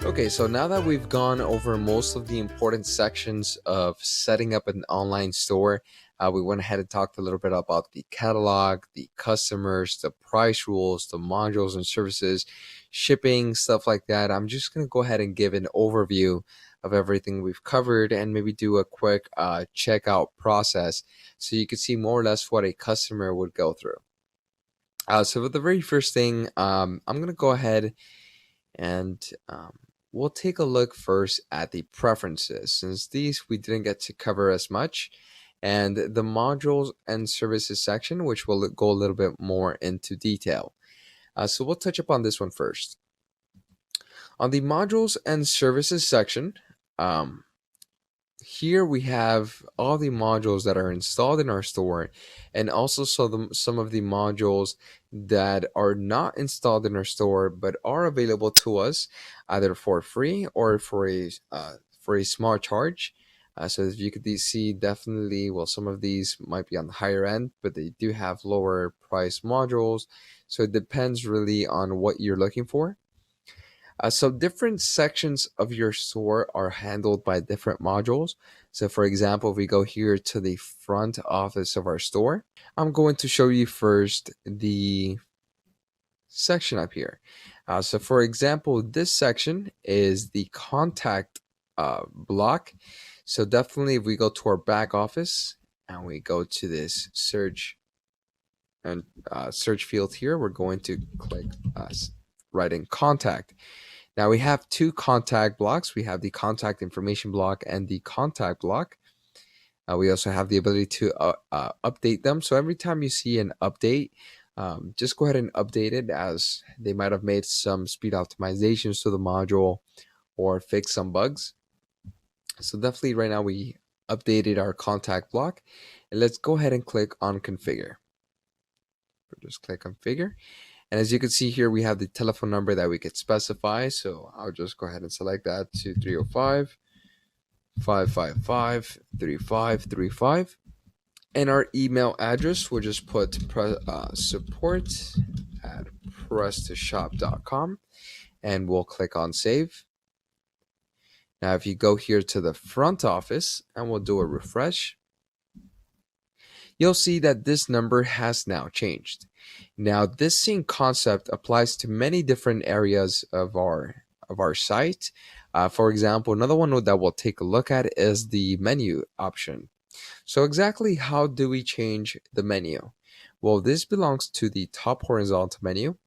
Okay, so now that we've gone over most of the important sections of setting up an online store, we went ahead and talked a little bit about the catalog, the customers, the price rules, the modules and services, shipping, stuff like that. I'm just going to go ahead and give an overview of everything we've covered and maybe do a quick checkout process so you can see more or less what a customer would go through. So for the very first thing, I'm going to go ahead and we'll take a look first at the preferences, since these we didn't get to cover as much, and the modules and services section, which will go a little bit more into detail. So we'll touch upon this one first. On the modules and services section, um, here we have all the modules that are installed in our store, and also some of the modules that are not installed in our store but are available to us either for free or for a small charge. So as you could see, definitely, well, some of these might be on the higher end, but they do have lower price modules. So it depends really on what you're looking for. So different sections of your store are handled by different modules. So for example, if we go here to the front office of our store, I'm going to show you first the section up here. So for example, this section is the contact block. So definitely if we go to our back office and we go to this search and search field here, we're going to click right in contact. Now we have two contact blocks. We have the contact information block and the contact block. We also have the ability to update them. So every time you see an update, just go ahead and update it, as they might have made some speed optimizations to the module or fixed some bugs. So definitely right now we updated our contact block. And let's go ahead and click on configure. Just click configure. And as you can see here, we have the telephone number that we could specify. So I'll just go ahead and select that to 305-555-3535. And our email address, we'll just put support@prestashop.com, and we'll click on save. Now, if you go here to the front office and we'll do a refresh, you'll see that this number has now changed. Now, this same concept applies to many different areas of our site. For example, another one that we'll take a look at is the menu option. So exactly how do we change the menu? Well, this belongs to the top horizontal menu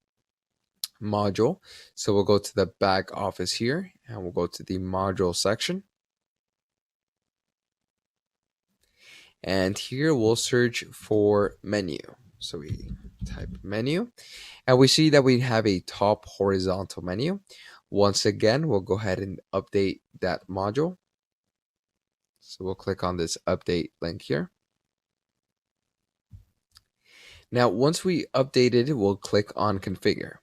module. So we'll go to the back office here and we'll go to the module section. And here we'll search for menu. So we type menu and we see that we have a top horizontal menu. Once again, we'll go ahead and update that module. So we'll click on this update link here. Now, once we updated it, we'll click on configure.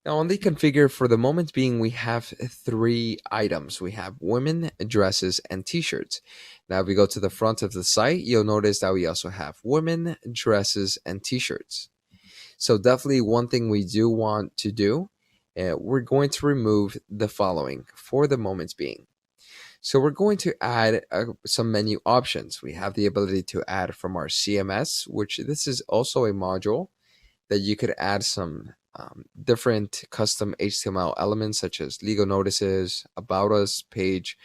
Now on the configure, for the moment being, we have three items. We have women, dresses, and t-shirts. Now if we go to the front of the site, you'll notice that we also have women, dresses, and t-shirts. So definitely one thing we do want to do, we're going to remove the following for the moment being. So we're going to add some menu options. We have the ability to add from our CMS, which this is also a module that you could add some different custom HTML elements such as legal notices, about us page.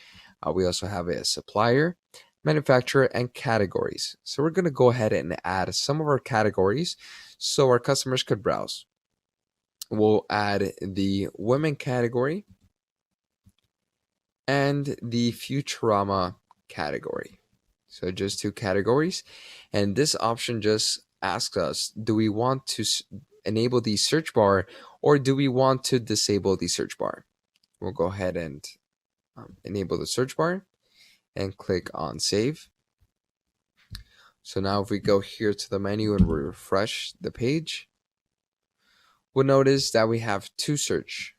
We also have a supplier, manufacturer, and categories. So we're going to go ahead and add some of our categories so our customers could browse. We'll add the women category and the Futurama category. So just two categories. And this option just asks us, do we want to enable the search bar or do we want to disable the search bar? We'll go ahead and enable the search bar and click on save. So now if we go here to the menu and refresh the page, we'll notice that we have two search.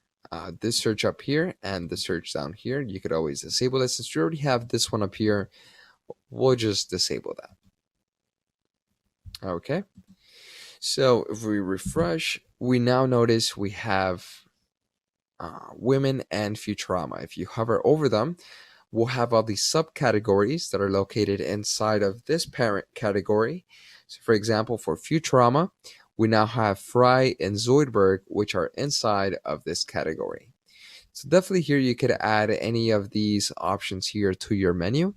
This search up here and the search down here. You could always disable it. Since we already have this one up here, we'll just disable that. Okay. So if we refresh, we now notice we have Women, and Futurama. If you hover over them, we'll have all these subcategories that are located inside of this parent category. So for example, for Futurama, we now have Fry and Zoidberg, which are inside of this category. So definitely here you could add any of these options here to your menu.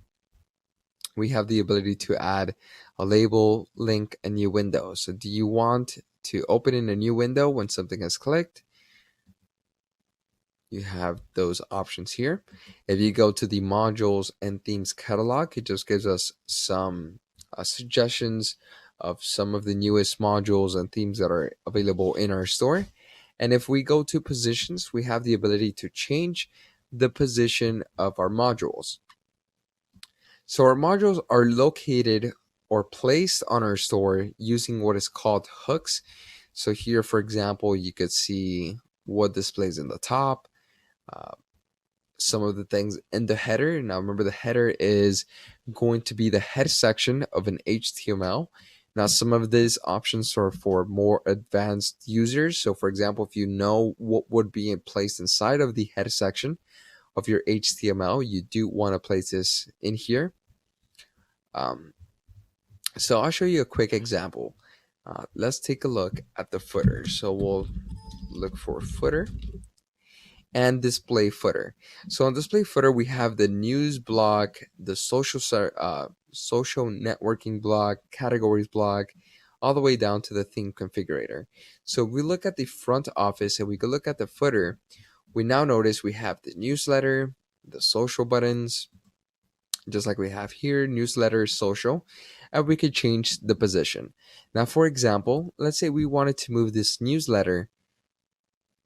We have the ability to add a label, link, a new window. So do you want to open in a new window when something is clicked? You have those options here. If you go to the modules and themes catalog, it just gives us some suggestions of some of the newest modules and themes that are available in our store. And if we go to positions, we have the ability to change the position of our modules. So our modules are located or placed on our store using what is called hooks. So here, for example, you could see what displays in the top, uh, some of the things in the header. Now remember, the header is going to be the head section of an HTML. Now some of these options are for more advanced users. So for example, if you know what would be placed inside of the head section of your HTML, you do want to place this in here. So I'll show you a quick example. Let's take a look at the footer. So we'll look for footer and display footer. So on display footer, we have the news block, the social networking block, categories block, all the way down to the theme configurator. So we look at the front office and we can look at the footer. We now notice we have the newsletter, the social buttons, just like we have here, newsletter, social, and we could change the position. Now, for example, let's say we wanted to move this newsletter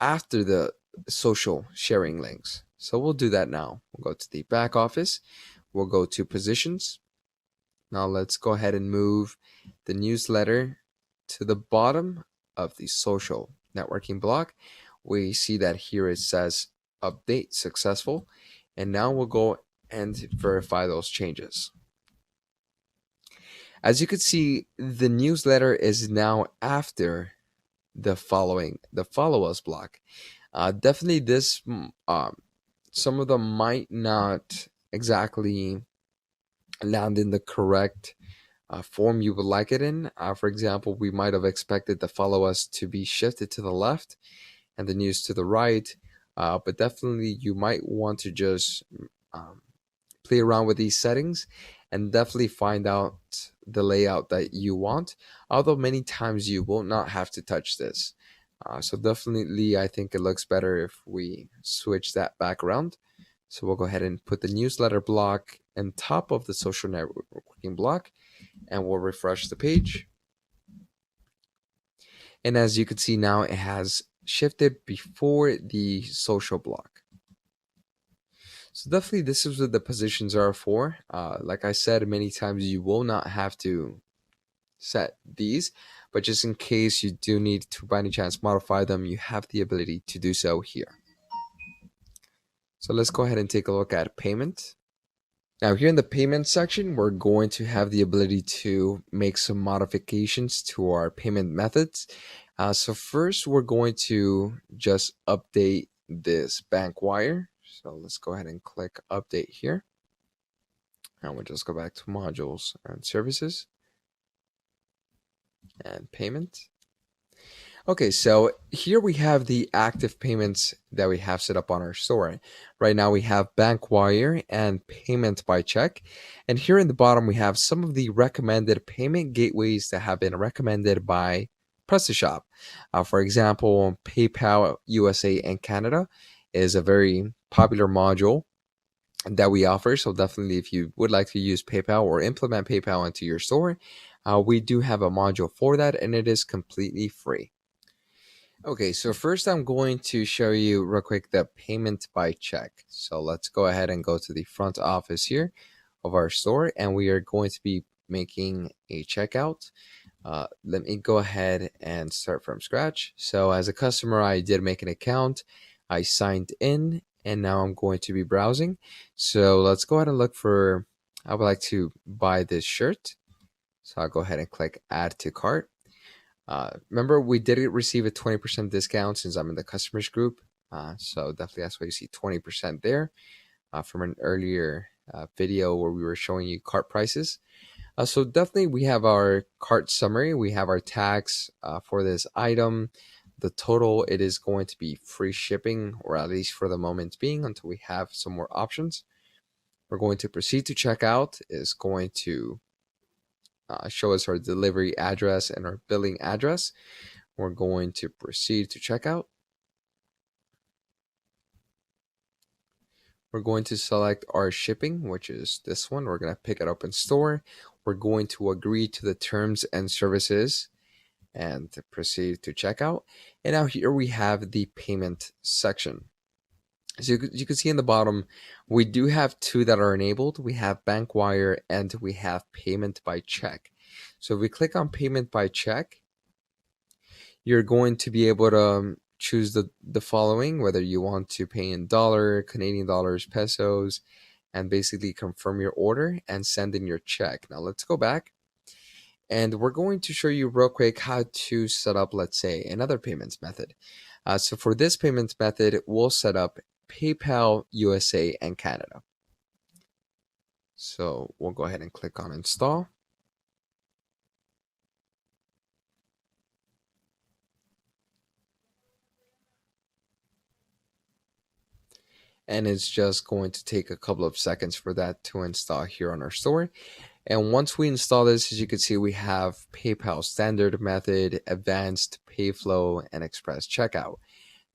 after the social sharing links. So we'll do that now. We'll go to the back office. We'll go to positions. Now let's go ahead and move the newsletter to the bottom of the social networking block. We see that here it says update successful. And now we'll go and verify those changes. As you can see, the newsletter is now after the follow us block. Definitely this, some of them might not exactly land in the correct form you would like it in. For example, we might have expected the follow us to be shifted to the left and the news to the right, but definitely you might want to just play around with these settings and definitely find out the layout that you want, although many times you will not have to touch this. So definitely I think it looks better if we switch that back around. So we'll go ahead and put the newsletter block on top of the social networking block, and we'll refresh the page. And as you can see now, it has shifted before the social block. So definitely this is what the positions are for. Like I said, many times you will not have to set these, but just in case you do need to by any chance modify them, you have the ability to do so here. So let's go ahead and take a look at payment. Now here in the payment section, we're going to have the ability to make some modifications to our payment methods. So first we're going to just update this bank wire. So let's go ahead and click update here. And we'll just go back to modules and services and payment. Okay, so here we have the active payments that we have set up on our store. Right now we have bank wire and payment by check. And here in the bottom, we have some of the recommended payment gateways that have been recommended by PrestaShop. For example, PayPal USA and Canada is a very popular module that we offer. So definitely if you would like to use PayPal or implement PayPal into your store, we do have a module for that, and it is completely free. Okay, so first I'm going to show you real quick the payment by check. So let's go ahead and go to the front office here of our store, and we are going to be making a checkout. Let me go ahead and start from scratch. So as a customer, I did make an account. I signed in, and now I'm going to be browsing. So let's go ahead and look for, I would like to buy this shirt. So I'll go ahead and click add to cart. Remember, we did receive a 20% discount since I'm in the customers group. So definitely that's why you see 20% there from an earlier video where we were showing you cart prices. So definitely we have our cart summary. We have our tags for this item. The total, it is going to be free shipping, or at least for the moment being, until we have some more options. We're going to proceed to checkout. Is going to show us our delivery address and our billing address. We're going to proceed to checkout. We're going to select our shipping, which is this one. We're going to pick it up in store. We're going to agree to the terms and services and to proceed to checkout. And now here we have the payment section. So you can see in the bottom, we do have two that are enabled. We have bank wire and we have payment by check. So if we click on payment by check, you're going to be able to choose the following, whether you want to pay in dollar, Canadian dollars, pesos, and basically confirm your order and send in your check. Now let's go back. And we're going to show you real quick how to set up, let's say, another payments method. So for this payments method, we'll set up PayPal USA and Canada. So we'll go ahead and click on install. And it's just going to take a couple of seconds for that to install here on our store. And once we install this, as you can see, we have PayPal standard method, advanced pay flow, and express checkout.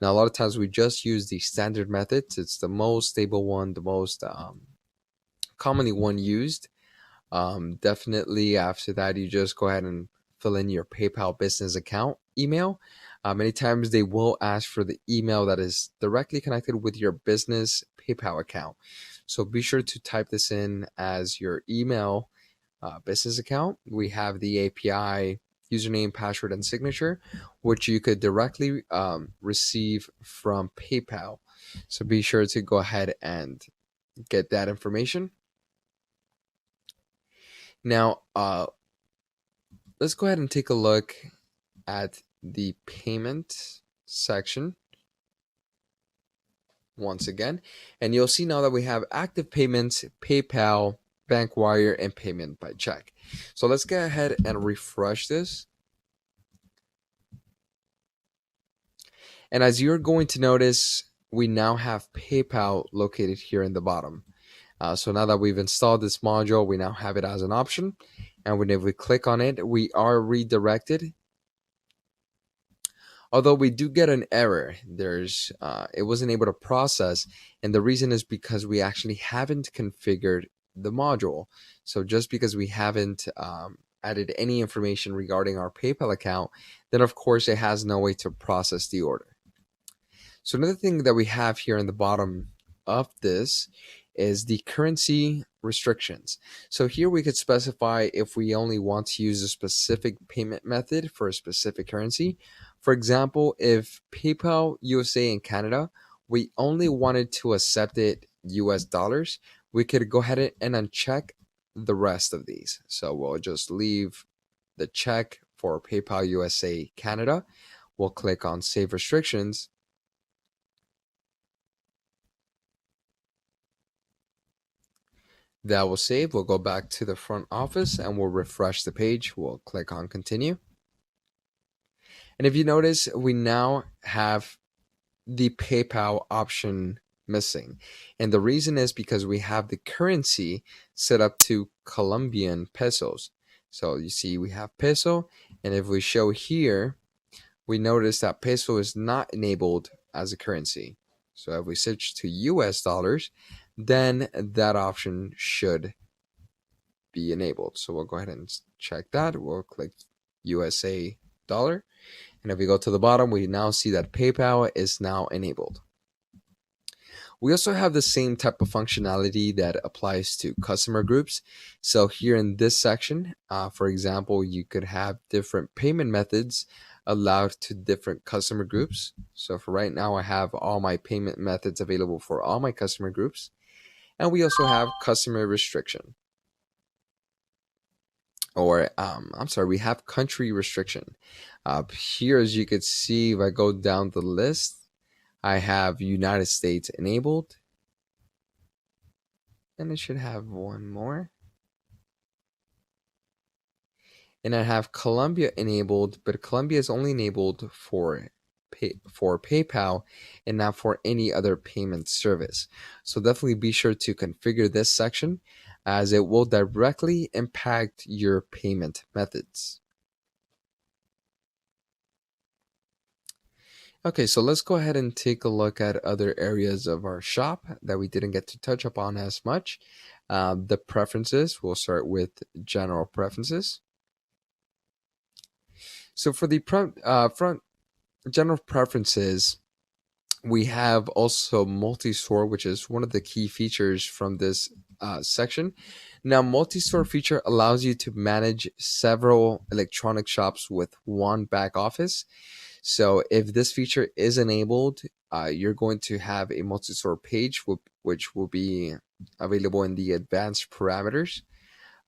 Now, a lot of times we just use the standard methods. It's the most stable one, the most commonly one used. Definitely after that, you just go ahead and fill in your PayPal business account email. Many times they will ask for the email that is directly connected with your business PayPal account. So be sure to type this in as your email business account. We have the API username, password, and signature, which you could directly receive from PayPal. So be sure to go ahead and get that information. Now, let's go ahead and take a look at the payment section once again. And you'll see now that we have active payments, PayPal, bank wire, and payment by check. So let's go ahead and refresh this. And as you're going to notice, we now have PayPal located here in the bottom. So now that we've installed this module, we now have it as an option. And when we click on it, we are redirected. Although we do get an error, it wasn't able to process. And the reason is because we actually haven't configured the module. So just because we haven't added any information regarding our PayPal account, then of course it has no way to process the order. So another thing that we have here in the bottom of this is the currency restrictions. So here we could specify if we only want to use a specific payment method for a specific currency. For example, if PayPal USA and Canada, we only wanted to accept it US dollars, we could go ahead and uncheck the rest of these. So we'll just leave the check for PayPal USA Canada. We'll click on Save Restrictions. That will save. We'll go back to the front office and we'll refresh the page. We'll click on continue. And if you notice, we now have the PayPal option missing. And the reason is because we have the currency set up to Colombian pesos. So you see we have peso. And if we show here, we notice that peso is not enabled as a currency. So if we switch to US dollars, then that option should be enabled. So we'll go ahead and check that. We'll click USA dollar. And if we go to the bottom, we now see that PayPal is now enabled. We also have the same type of functionality that applies to customer groups. So here in this section, for example, you could have different payment methods allowed to different customer groups. So for right now, I have all my payment methods available for all my customer groups. And we also have customer restriction. Or, I'm sorry, we have country restriction. Here, as you can see, if I go down the list, I have United States enabled, and it should have one more. And I have Colombia enabled, but Colombia is only enabled for PayPal and not for any other payment service. So definitely be sure to configure this section as it will directly impact your payment methods. Okay, so let's go ahead and take a look at other areas of our shop that we didn't get to touch upon as much. The preferences, we'll start with general preferences. So for the front general preferences, we have also multi-store, which is one of the key features from this section. Now, multi-store feature allows you to manage several electronic shops with one back office. So if this feature is enabled, you're going to have a multi-store page, which will be available in the advanced parameters.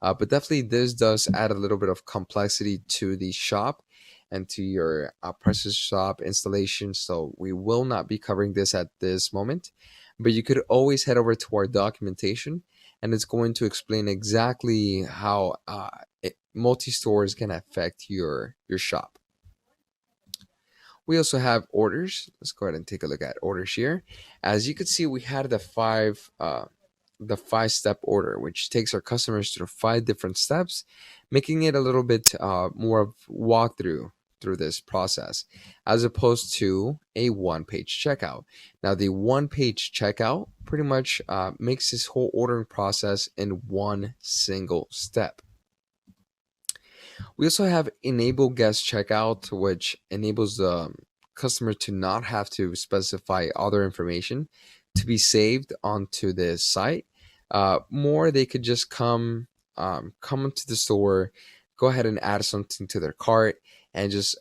But definitely, this does add a little bit of complexity to the shop and to your PrestaShop installation. So we will not be covering this at this moment, but you could always head over to our documentation, and it's going to explain exactly how multi-stores can affect your shop. We also have orders. Let's go ahead and take a look at orders here. As you can see, we had the 5-step order, which takes our customers through 5 different steps, making it a little bit more of walkthrough through this process, as opposed to a one-page checkout. Now, the one-page checkout pretty much makes this whole ordering process in one single step. We also have enable guest checkout, which enables the customer to not have to specify other information to be saved onto the site. More, they could just come into the store, go ahead and add something to their cart, and just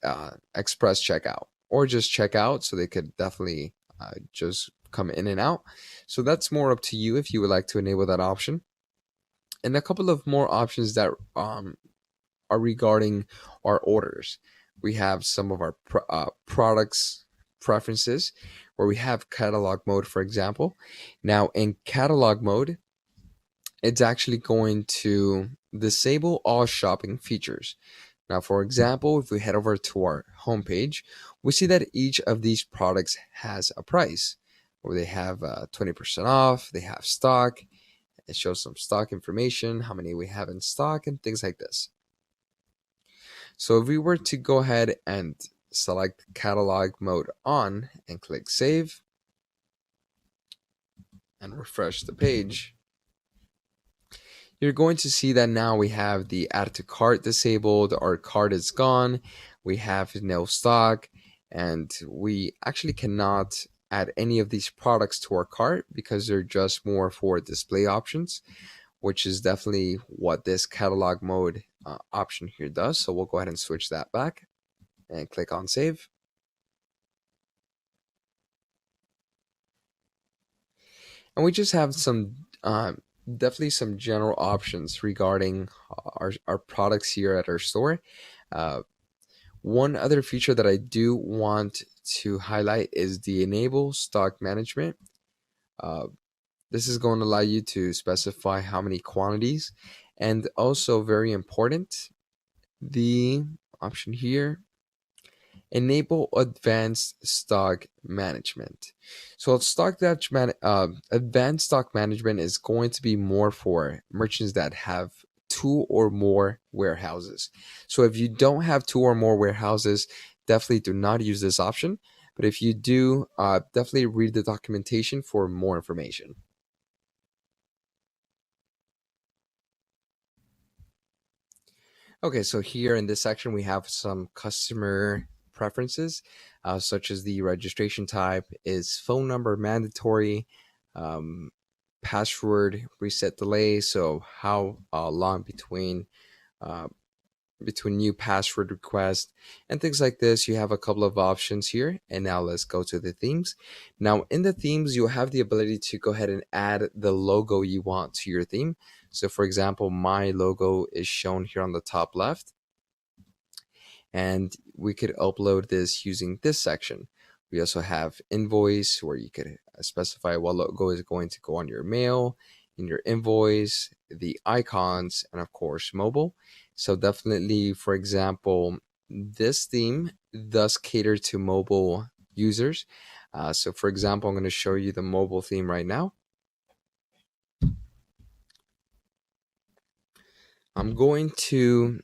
express checkout, or just check out. So they could definitely just come in and out. So that's more up to you if you would like to enable that option. And a couple of more options that are regarding our orders. We have some of our products preferences where we have catalog mode, for example. Now, in catalog mode, it's actually going to disable all shopping features. Now, for example, if we head over to our homepage, we see that each of these products has a price, where they have 20% off, they have stock, it shows some stock information, how many we have in stock, and things like this. So if we were to go ahead and select catalog mode on and click save and refresh the page, you're going to see that now we have the add to cart disabled, our cart is gone, we have no stock, and we actually cannot add any of these products to our cart because they're just more for display options, which is definitely what this catalog mode option here does. So we'll go ahead and switch that back and click on save. And we just have some definitely some general options regarding our products here at our store. One other feature that I do want to highlight is the enable stock management. This is going to allow you to specify how many quantities, and also very important, the option here, enable advanced stock management. So advanced stock management is going to be more for merchants that have 2 or more warehouses. So if you don't have 2 or more warehouses, definitely do not use this option. But if you do, definitely read the documentation for more information. Okay, so here in this section, we have some customer preferences, such as the registration type, is phone number mandatory, um, password reset delay, so how long uh, between new password request and things like this. You have a couple of options here, and now let's go to the themes. Now in the themes, you have the ability to go ahead and add the logo you want to your theme. So for example, my logo is shown here on the top left, and we could upload this using this section. We also have invoice, where you could specify what logo is going to go on your mail, in your invoice, the icons, and of course mobile. So definitely, for example, this theme does cater to mobile users. So for example, I'm going to show you the mobile theme right now. I'm going to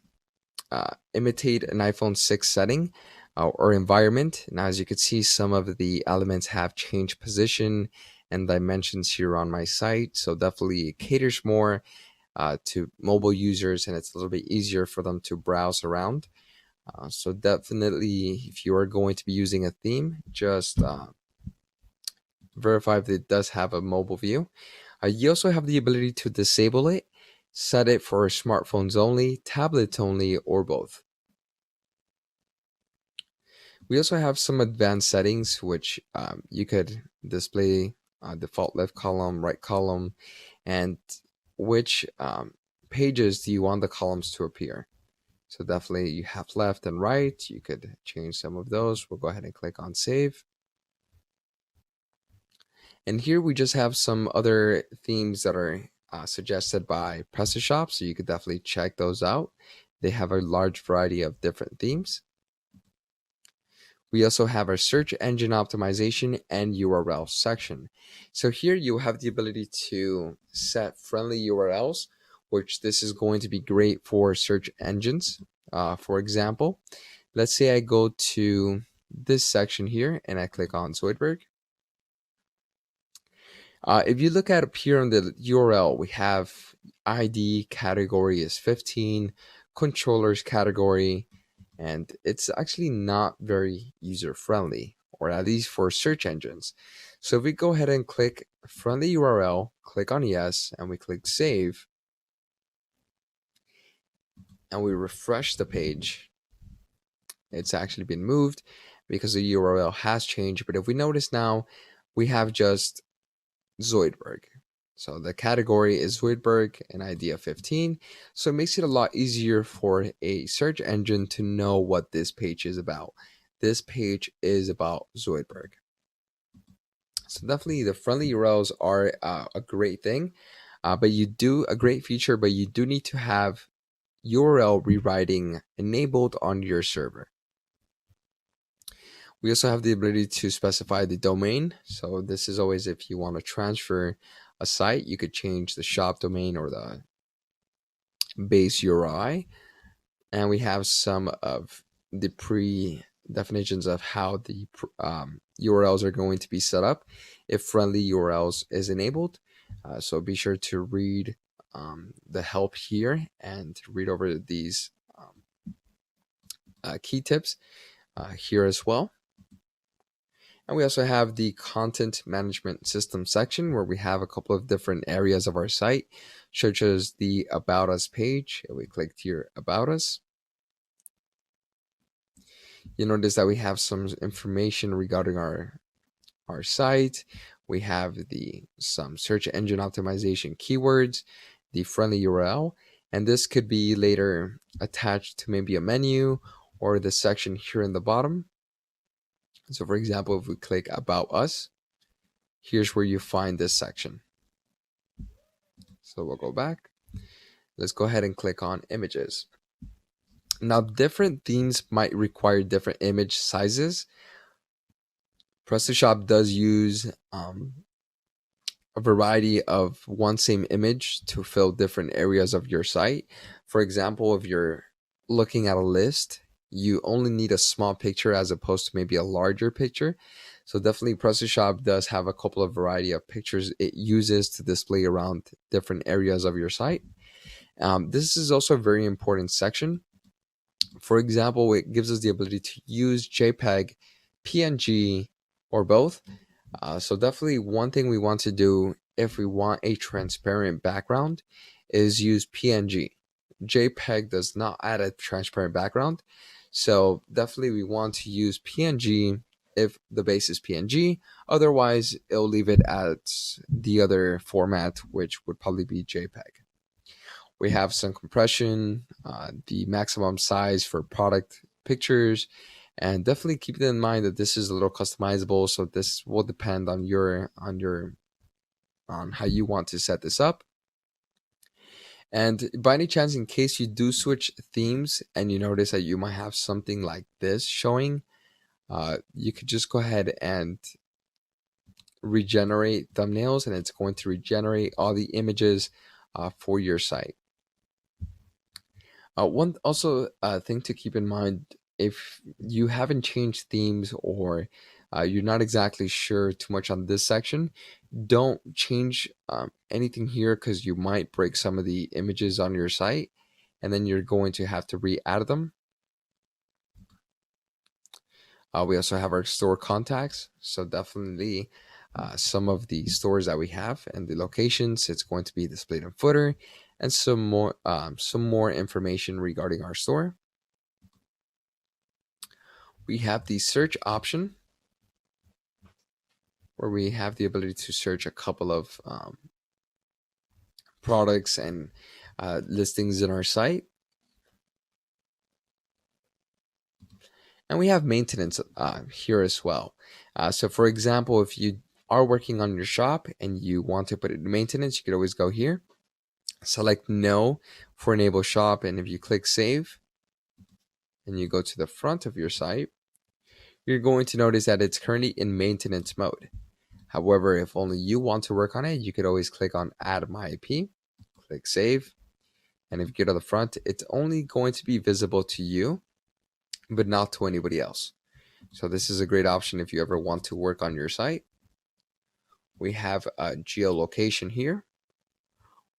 imitate an iPhone 6 setting or environment. Now, as you can see, some of the elements have changed position and dimensions here on my site. So definitely it caters more to mobile users, and it's a little bit easier for them to browse around. So definitely, if you are going to be using a theme, just verify if it does have a mobile view. You also have the ability to disable it, set it for smartphones only, tablets only, or both. We also have some advanced settings, which you could display default left column, right column, and which pages do you want the columns to appear. So definitely you have left and right. You could change some of those. We'll go ahead and click on save. And here we just have some other themes that are suggested by PrestaShop, so you could definitely check those out. They have a large variety of different themes. We also have our search engine optimization and URL section. So here you have the ability to set friendly URLs, which this is going to be great for search engines. For example, let's say I go to this section here and I click on Zoidberg. If you look at up here on the URL, we have ID category is 15, controllers category, and it's actually not very user friendly, or at least for search engines. So if we go ahead and click friendly URL, click on yes, and we click save, and we refresh the page, it's actually been moved because the URL has changed. But if we notice now, we have just Zoidberg. So the category is Zoidberg and ID of 15. So it makes it a lot easier for a search engine to know what this page is about. This page is about Zoidberg. So definitely the friendly URLs are a great thing, but you do a great feature, but you do need to have URL rewriting enabled on your server. We also have the ability to specify the domain. So this is always if you want to transfer a site, you could change the shop domain or the base URI. And we have some of the pre-definitions of how the URLs are going to be set up if friendly URLs is enabled. So be sure to read the help here and read over these key tips here as well. And we also have the content management system section where we have a couple of different areas of our site, such as the About Us page. If we click here, About Us, you notice that we have some information regarding our site. We have some search engine optimization keywords, the friendly URL, and this could be later attached to maybe a menu or the section here in the bottom. So for example, if we click About Us, here's where you find this section. So we'll go back. Let's go ahead and click on images. Now, different themes might require different image sizes. PrestaShop does use a variety of one same image to fill different areas of your site. For example, if you're looking at a list, you only need a small picture as opposed to maybe a larger picture. So definitely PrestaShop does have a couple of variety of pictures it uses to display around different areas of your site. This is also a very important section. For example, it gives us the ability to use JPEG, PNG, or both. So definitely one thing we want to do if we want a transparent background is use PNG. JPEG does not add a transparent background. So definitely we want to use PNG if the base is PNG. Otherwise, it'll leave it at the other format, which would probably be JPEG. We have some compression, the maximum size for product pictures, And definitely keep it in mind that this is a little customizable, so this will depend on on how you want to set this up. And by any chance, in case you do switch themes and you notice that you might have something like this showing, you could just go ahead and regenerate thumbnails, and it's going to regenerate all the images for your site. One also thing to keep in mind, if you haven't changed themes or you're not exactly sure too much on this section, don't change anything here, because you might break some of the images on your site and then you're going to have to re-add them. We also have our store contacts, so definitely some of the stores that we have and the locations, it's going to be displayed in footer, and some more information regarding our store. We have the search option, where we have the ability to search a couple of products and listings in our site. And we have maintenance here as well. So for example, if you are working on your shop and you want to put it in maintenance, you could always go here, select no for enable shop, and if you click save and you go to the front of your site, you're going to notice that it's currently in maintenance mode. However, if only you want to work on it, you could always click on add my IP, click save, and if you go to the front, it's only going to be visible to you, but not to anybody else. So this is a great option if you ever want to work on your site. We have a geolocation here,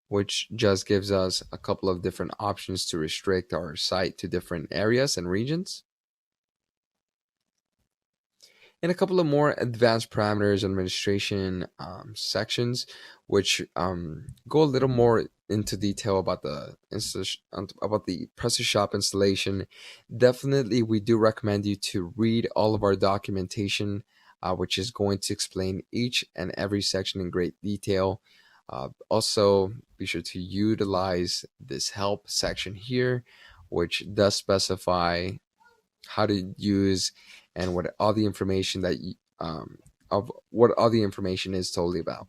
which just gives us a couple of different options to restrict our site to different areas and regions. And a couple of more advanced parameters administration sections, which go a little more into detail about the PrestaShop installation. Definitely, we do recommend you to read all of our documentation, which is going to explain each and every section in great detail. Also, be sure to utilize this help section here, which does specify how to use and what all the information that of what all the information is totally about.